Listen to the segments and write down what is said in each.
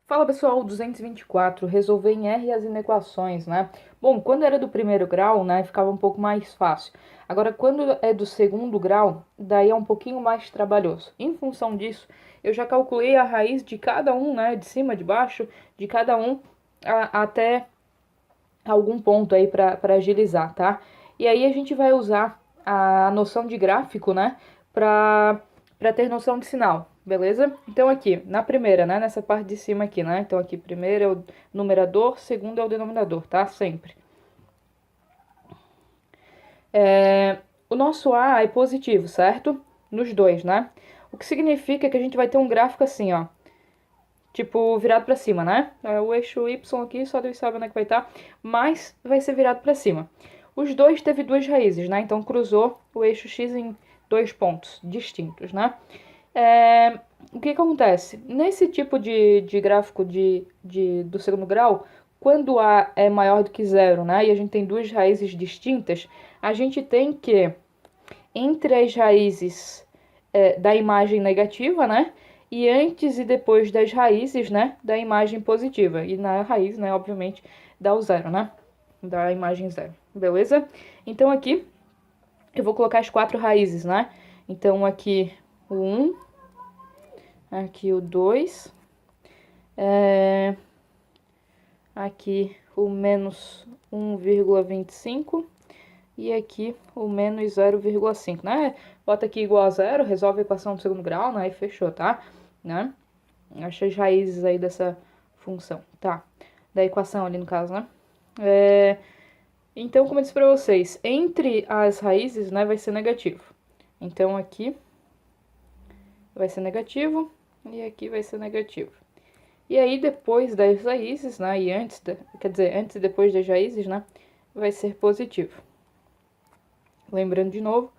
Fala pessoal, 224, resolver em R as inequações, né? Bom, quando era do primeiro grau, né, ficava um pouco mais fácil. Agora, quando é do segundo grau, daí é um pouquinho mais trabalhoso. Em função disso, eu já calculei a raiz de cada um, né, de cima, de baixo, de cada um até algum ponto aí para agilizar, tá? E aí a gente vai usar a noção de gráfico, né, para ter noção de sinal, beleza? Então aqui, na primeira, né, nessa parte de cima aqui, né? Então aqui primeiro é o numerador, segundo é o denominador, tá? Sempre. O nosso A é positivo, certo? Nos dois, né? O que significa que a gente vai ter um gráfico assim, ó. Tipo, virado para cima, né? O eixo Y aqui, só Deus sabe onde é que vai estar, mas vai ser virado para cima. Os dois teve duas raízes, né? Então cruzou o eixo X em dois pontos distintos, né? O que acontece? Nesse tipo de gráfico do segundo grau, quando A é maior do que zero, né? E a gente tem duas raízes distintas, a gente tem que, entre as raízes da imagem negativa, né? E antes e depois das raízes, né? Da imagem positiva. E na raiz, né? Obviamente, dá o zero, né? Da imagem zero. Beleza? Então aqui eu vou colocar as quatro raízes, né? Então aqui o 1, aqui o 2, aqui o menos 1,25 e aqui o menos 0,5, né? Bota aqui igual a zero, resolve a equação do segundo grau, né? E fechou, tá? Né? Acha as raízes aí dessa função, tá? Da equação ali no caso, né? Então, como eu disse pra vocês, entre as raízes, né, vai ser negativo. Então, aqui vai ser negativo e aqui vai ser negativo. E aí, depois das raízes, né, e antes, quer dizer, antes e depois das raízes, né, vai ser positivo. Lembrando de novo,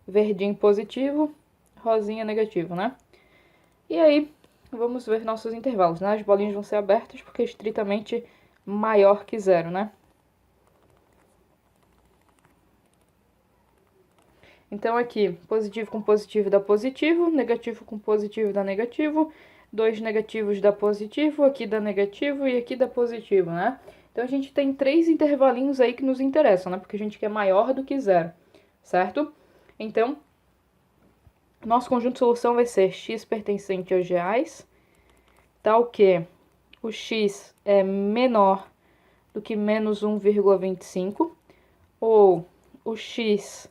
verdinho positivo, rosinha negativo, né? E aí, vamos ver nossos intervalos, né? As bolinhas vão ser abertas porque é estritamente maior que zero, né? Então, aqui, positivo com positivo dá positivo, negativo com positivo dá negativo, dois negativos dá positivo, aqui dá negativo e aqui dá positivo, né? Então, a gente tem três intervalinhos aí que nos interessam, né? Porque a gente quer maior do que zero, certo? Então, nosso conjunto de solução vai ser x pertencente aos reais, tal que o x é menor do que menos 1,25, ou o x,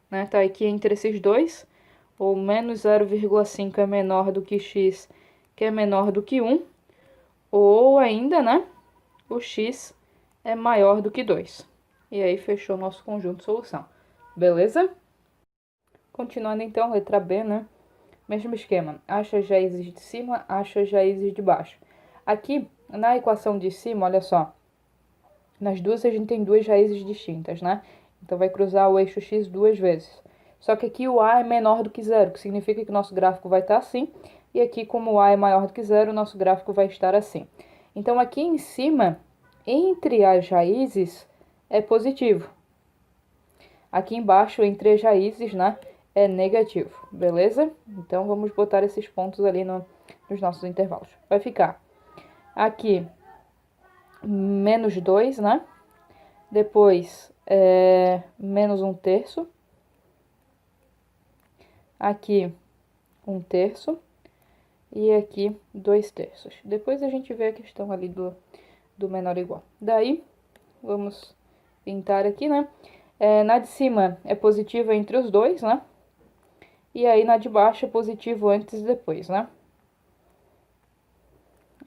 né, tá aqui entre esses dois, ou menos 0,5 é menor do que x, que é menor do que 1, ou ainda, né, o x é maior do que 2. E aí fechou nosso conjunto de solução. Beleza? Continuando então, letra B, né? Mesmo esquema. Acha as raízes de cima, acha as raízes de baixo. Aqui, na equação de cima, olha só. Nas duas a gente tem duas raízes distintas, né? Então vai cruzar o eixo x duas vezes. Só que aqui o a é menor do que zero, que significa que o nosso gráfico vai estar assim. E aqui, como o a é maior do que zero, o nosso gráfico vai estar assim. Então aqui em cima, entre as raízes, é positivo. Aqui embaixo, entre as raízes, né, é negativo, beleza? Então vamos botar esses pontos ali nos nossos intervalos. Vai ficar aqui menos 2, né? Depois, menos 1/3. Aqui, 1/3. E aqui, 2/3. Depois a gente vê a questão ali do menor ou igual. Daí, vamos pintar aqui, né? Na de cima é positivo entre os dois, né? E aí, na de baixo é positivo antes e depois, né?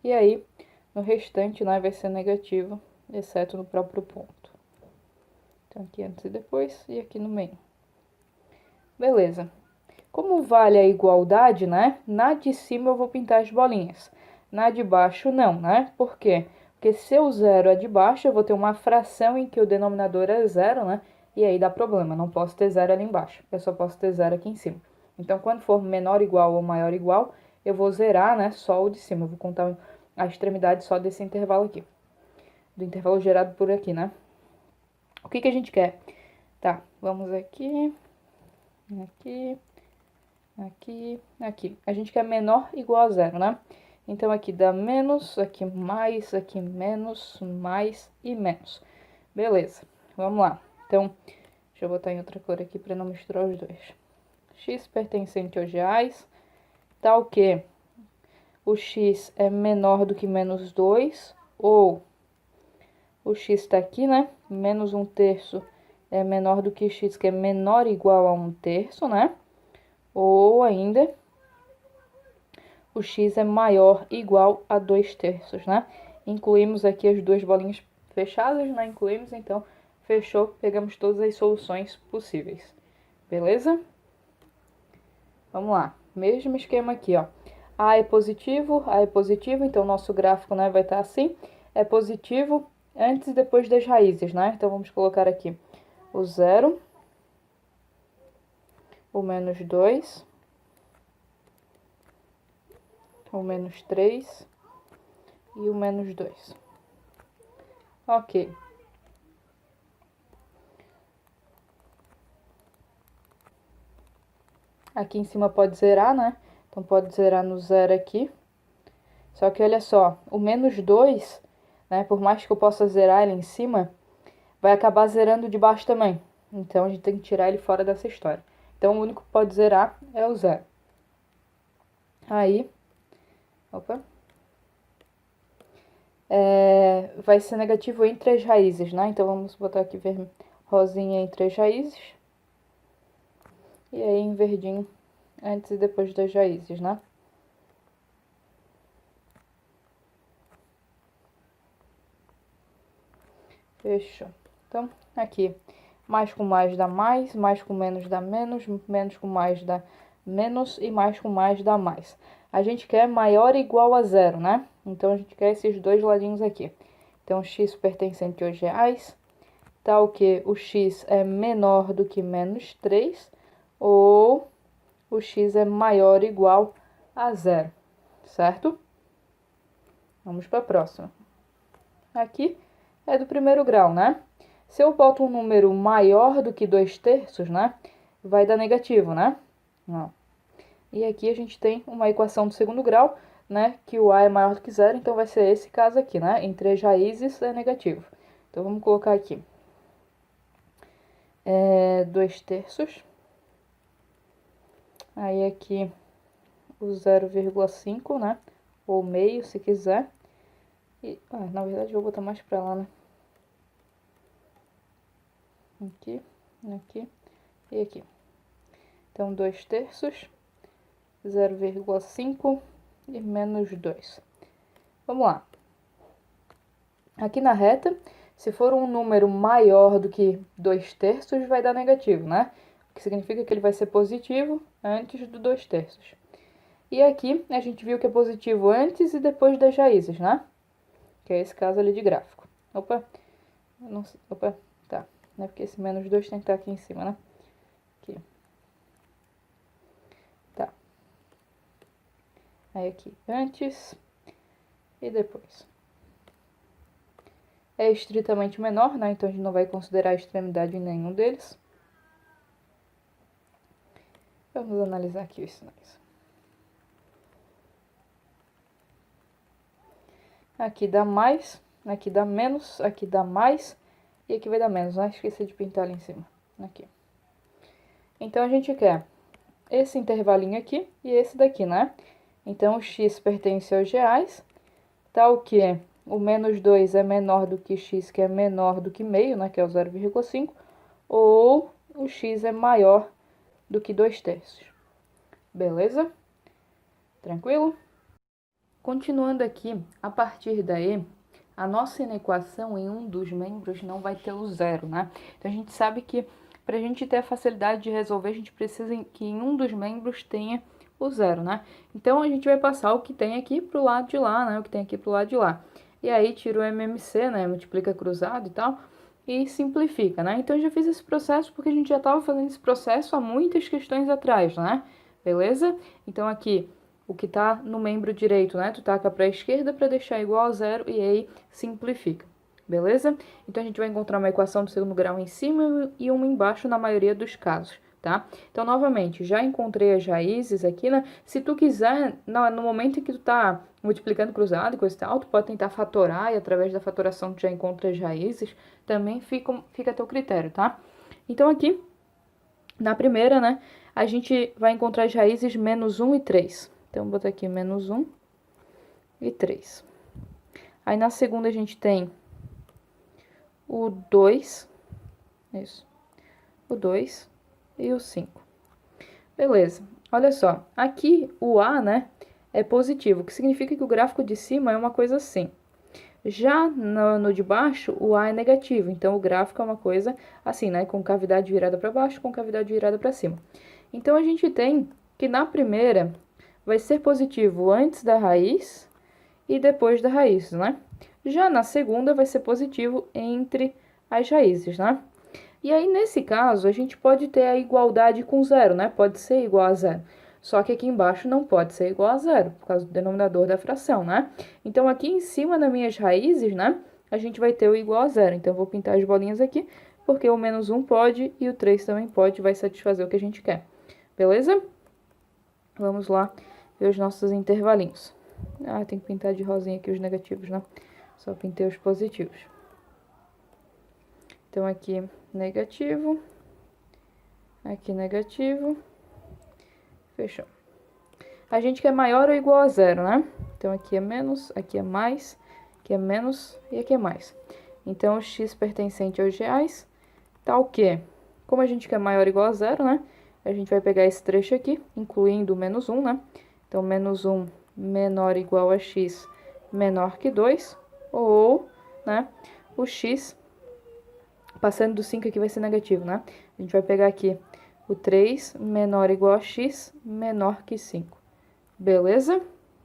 E aí, no restante, né, vai ser negativo, exceto no próprio ponto. Então, aqui antes e depois, e aqui no meio. Beleza. Como vale a igualdade, né? Na de cima eu vou pintar as bolinhas. Na de baixo, não, né? Por quê? Porque se o zero é de baixo, eu vou ter uma fração em que o denominador é zero, né? E aí dá problema, não posso ter zero ali embaixo. Eu só posso ter zero aqui em cima. Então, quando for menor igual ou maior igual, eu vou zerar, né? Só o de cima. Eu vou contar a extremidade só desse intervalo aqui. Do intervalo gerado por aqui, né? O que que a gente quer? Tá, vamos aqui, aqui, aqui, aqui. A gente quer menor igual a zero, né? Então, aqui dá menos, aqui menos, mais e menos. Beleza, vamos lá. Então, deixa eu botar em outra cor aqui para não misturar os dois. X pertencente aos reais, tal que o x é menor do que menos 2, ou o x está aqui, né? Menos 1/3 é menor do que x, que é menor ou igual a 1/3, né? Ou ainda, o x é maior ou igual a 2/3, né? Incluímos aqui as duas bolinhas fechadas, né? Incluímos, então, fechou, pegamos todas as soluções possíveis. Beleza? Vamos lá. Mesmo esquema aqui, ó. A é positivo, então nosso gráfico, né, vai estar assim. É positivo antes e depois das raízes, né? Então, vamos colocar aqui o 0, o menos 2, o menos 3 e o menos 2. Ok. Aqui em cima pode zerar, né? Então, pode zerar no 0 aqui. Só que, olha só, o menos 2, né? Por mais que eu possa zerar ele em cima, vai acabar zerando de baixo também. Então, a gente tem que tirar ele fora dessa história. Então, o único que pode zerar é o 0. Aí, opa. Vai ser negativo entre as raízes, né? Então, vamos botar aqui rosinha entre as raízes. E aí, em verdinho, antes e depois das raízes, né? Fechou. Então, aqui, mais com mais dá mais com menos dá menos com mais dá menos e mais com mais dá mais. A gente quer maior ou igual a 0, né? Então, a gente quer esses dois ladinhos aqui. Então, x pertencente aos reais, tal que o x é menor do que menos 3, ou o x é maior ou igual a 0, certo? Vamos para a próxima. Aqui é do primeiro grau, né? Se eu boto um número maior do que 2/3, né? Vai dar negativo, né? Ó. E aqui a gente tem uma equação do segundo grau, né? Que o a é maior do que 0, então vai ser esse caso aqui, né? Entre as raízes é negativo. Então, vamos colocar aqui. 2/3. Aí aqui o 0,5, né? Ou meio, se quiser. E, na verdade, eu vou botar mais pra lá, né? Aqui, aqui e aqui. Então, 2/3, 0,5 e menos 2. Vamos lá. Aqui na reta, se for um número maior do que 2/3, vai dar negativo, né? O que significa que ele vai ser positivo antes do 2/3. E aqui, a gente viu que é positivo antes e depois das raízes, né? Que é esse caso ali de gráfico. Opa, não sei, opa, tá. Né? Porque esse menos 2 tem que estar aqui em cima, né? Aqui. Tá. Aí aqui, antes e depois. É estritamente menor, né? Então, a gente não vai considerar a extremidade em nenhum deles. Vamos analisar aqui os sinais. Aqui dá mais, aqui dá menos, aqui dá mais e aqui vai dar menos, né? Esqueci de pintar ali em cima. Aqui. Então, a gente quer esse intervalinho aqui e esse daqui, né? Então, o x pertence aos reais, tal que o menos 2 é menor do que x, que é menor do que meio, né? Que é o 0,5, ou o x é maior do que 2/3. Beleza? Tranquilo? Continuando aqui, a partir daí, a nossa inequação em um dos membros não vai ter o 0, né? Então, a gente sabe que para a gente ter a facilidade de resolver, a gente precisa que em um dos membros tenha o 0, né? Então, a gente vai passar o que tem aqui para o lado de lá, né? O que tem aqui para o lado de lá. E aí, tira o MMC, né? Multiplica cruzado e tal, e simplifica, né? Então, eu já fiz esse processo porque a gente já estava fazendo esse processo há muitas questões atrás, né? Beleza? Então, aqui, o que está no membro direito, né? Tu taca para a esquerda para deixar igual a 0 e aí simplifica. Beleza? Então, a gente vai encontrar uma equação do segundo grau em cima e uma embaixo na maioria dos casos. tá? Então, novamente, já encontrei as raízes aqui, né? Se tu quiser, no momento em que tu tá multiplicando cruzado e coisa e tal, tu pode tentar fatorar e através da fatoração tu já encontra as raízes, também fica a teu critério, tá? Então, aqui, na primeira, né, a gente vai encontrar as raízes menos 1 e 3. Então, vou botar aqui menos 1 e 3. Aí, na segunda, a gente tem o 2, isso, o 2 e o 5. Beleza, olha só, aqui o A, né, é positivo, o que significa que o gráfico de cima é uma coisa assim. Já no de baixo, o A é negativo, então o gráfico é uma coisa assim, né, com cavidade virada para baixo, com cavidade virada para cima. Então, a gente tem que na primeira vai ser positivo antes da raiz e depois da raiz, né? Já na segunda vai ser positivo entre as raízes, né? E aí, nesse caso, a gente pode ter a igualdade com zero, né? Pode ser igual a zero. Só que aqui embaixo não pode ser igual a zero, por causa do denominador da fração, né? Então, aqui em cima, nas minhas raízes, né? A gente vai ter o igual a zero. Então, eu vou pintar as bolinhas aqui, porque o menos 1 pode e o 3 também pode, vai satisfazer o que a gente quer. Beleza? Vamos lá ver os nossos intervalinhos. Ah, tem que pintar de rosinha aqui os negativos, né? Só pintei os positivos. Então, aqui negativo, aqui negativo, fechou. A gente quer maior ou igual a zero, né? Então, aqui é menos, aqui é mais, aqui é menos e aqui é mais. Então, o x pertencente aos reais tá o quê? Como a gente quer maior ou igual a zero, né? A gente vai pegar esse trecho aqui, incluindo o menos 1, né? Então, menos 1 menor ou igual a x menor que 2, ou, né, o x, passando do 5 aqui vai ser negativo, né? A gente vai pegar aqui o 3 menor ou igual a x menor que 5. Beleza?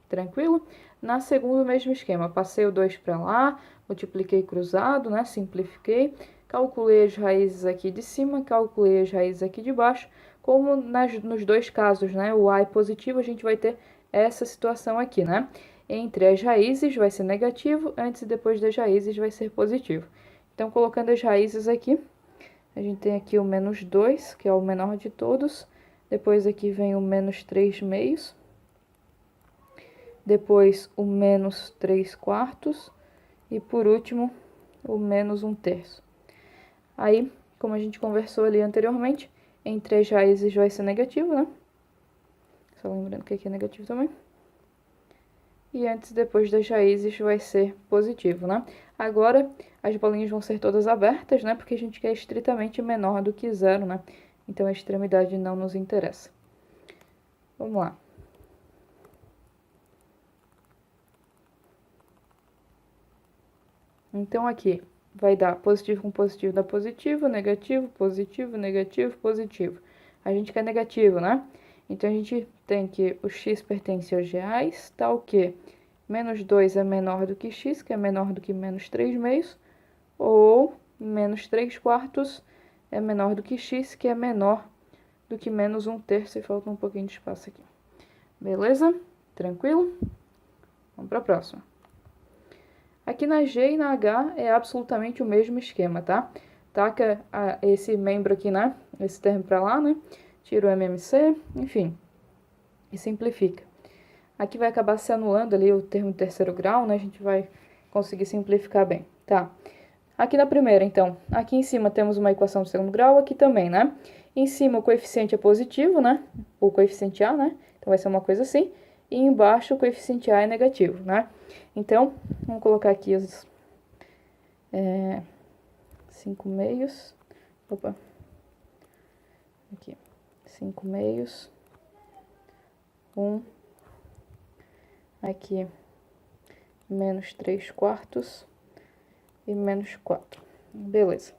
Tranquilo? Na segunda, o mesmo esquema. Passei o 2 para lá, multipliquei cruzado, né? Simplifiquei. Calculei as raízes aqui de cima, calculei as raízes aqui de baixo. Como nos dois casos, né? O A é positivo, a gente vai ter essa situação aqui, né? Entre as raízes vai ser negativo, antes e depois das raízes vai ser positivo. Então, colocando as raízes aqui, a gente tem aqui o menos 2, que é o menor de todos. Depois aqui vem o menos 3 meios. Depois o menos 3 quartos. E por último, o menos 1 terço. Aí, como a gente conversou ali anteriormente, entre as raízes vai ser negativo, né? Só lembrando que aqui é negativo também. E antes e depois das raízes vai ser positivo, né? Agora, as bolinhas vão ser todas abertas, né? Porque a gente quer estritamente menor do que zero, né? Então, a extremidade não nos interessa. Vamos lá. Então, aqui vai dar positivo com positivo dá positivo, negativo, positivo, negativo, positivo. A gente quer negativo, né? Então, a gente tem que o x pertence aos reais, tá o quê? Menos 2 é menor do que x, que é menor do que menos 3 meios, ou menos 3 quartos é menor do que x, que é menor do que menos 1 terço, e falta um pouquinho de espaço aqui. Beleza? Tranquilo? Vamos para a próxima. Aqui na G e na H é absolutamente o mesmo esquema, tá? Taca esse membro aqui, né? Esse termo para lá, né? Tira o MMC, enfim, e simplifica. Aqui vai acabar se anulando ali o termo de terceiro grau, né? A gente vai conseguir simplificar bem, tá? Aqui na primeira, então, aqui em cima temos uma equação de segundo grau, aqui também, né? Em cima o coeficiente é positivo, né? O coeficiente A, né? Então vai ser uma coisa assim. E embaixo o coeficiente A é negativo, né? Então, vamos colocar aqui os 5 meios. Opa. Aqui. 5 meios. 1. Aqui, menos 3 quartos e menos 4. Beleza.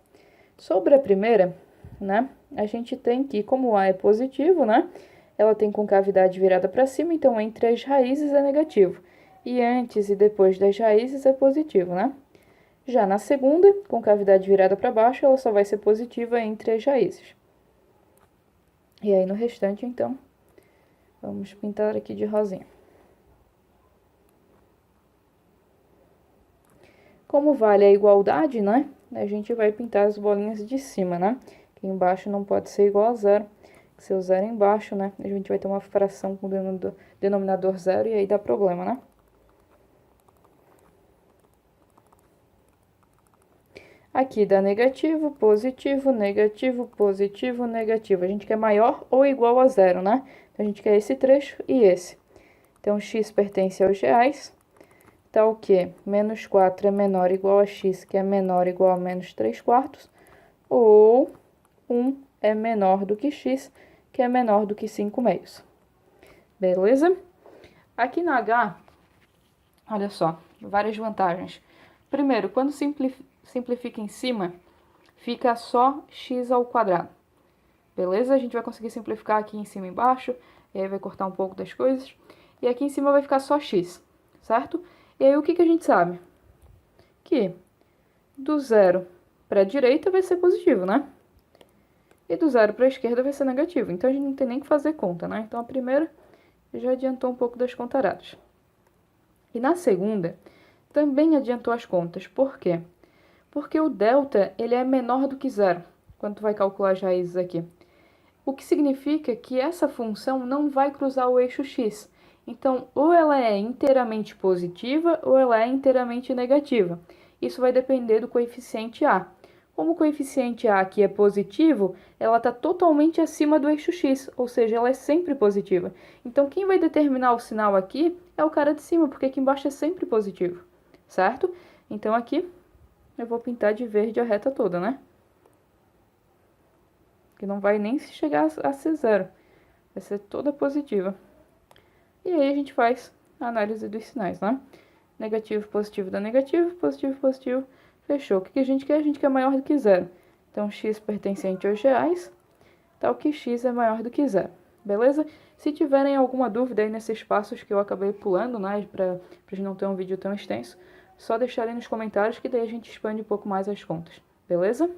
Sobre a primeira, né, a gente tem que, como o A é positivo, né, ela tem concavidade virada para cima, então entre as raízes é negativo. E antes e depois das raízes é positivo, né? Já na segunda, concavidade virada para baixo, ela só vai ser positiva entre as raízes. E aí no restante, então, vamos pintar aqui de rosinha. Como vale a igualdade, né? A gente vai pintar as bolinhas de cima, né? Aqui embaixo não pode ser igual a zero. Seu zero embaixo, né? A gente vai ter uma fração com denominador zero e aí dá problema, né? Aqui dá negativo, positivo, negativo, positivo, negativo. A gente quer maior ou igual a zero, né? Então, a gente quer esse trecho e esse. Então, x pertence aos reais. Tá o quê? Menos 4 é menor ou igual a x, que é menor ou igual a menos 3 quartos. Ou 1 é menor do que x, que é menor do que 5 meios. Beleza? Aqui na H, olha só, várias vantagens. Primeiro, quando simplifica em cima, fica só x ao quadrado. Beleza? A gente vai conseguir simplificar aqui em cima e embaixo, e aí vai cortar um pouco das coisas. E aqui em cima vai ficar só x, certo? E aí o que a gente sabe? Que do zero para a direita vai ser positivo, né? E do zero para a esquerda vai ser negativo. Então a gente não tem nem que fazer conta, né? Então a primeira já adiantou um pouco das contaradas. E na segunda, também adiantou as contas. Por quê? Porque o delta ele é menor do que zero, quando tu vai calcular as raízes aqui. O que significa que essa função não vai cruzar o eixo x. Então, ou ela é inteiramente positiva ou ela é inteiramente negativa. Isso vai depender do coeficiente a. Como o coeficiente a aqui é positivo, ela está totalmente acima do eixo x, ou seja, ela é sempre positiva. Então, quem vai determinar o sinal aqui é o cara de cima, porque aqui embaixo é sempre positivo, certo? Então, aqui eu vou pintar de verde a reta toda, né? Que não vai nem chegar a ser zero, vai ser toda positiva. E aí a gente faz a análise dos sinais, né? Negativo, positivo dá negativo, positivo, positivo, fechou. O que a gente quer? A gente quer maior do que zero. Então, x pertencente aos reais, tal que x é maior do que zero, beleza? Se tiverem alguma dúvida aí nesses passos que eu acabei pulando, né, pra gente não ter um vídeo tão extenso, só deixarem nos comentários que daí a gente expande um pouco mais as contas, beleza?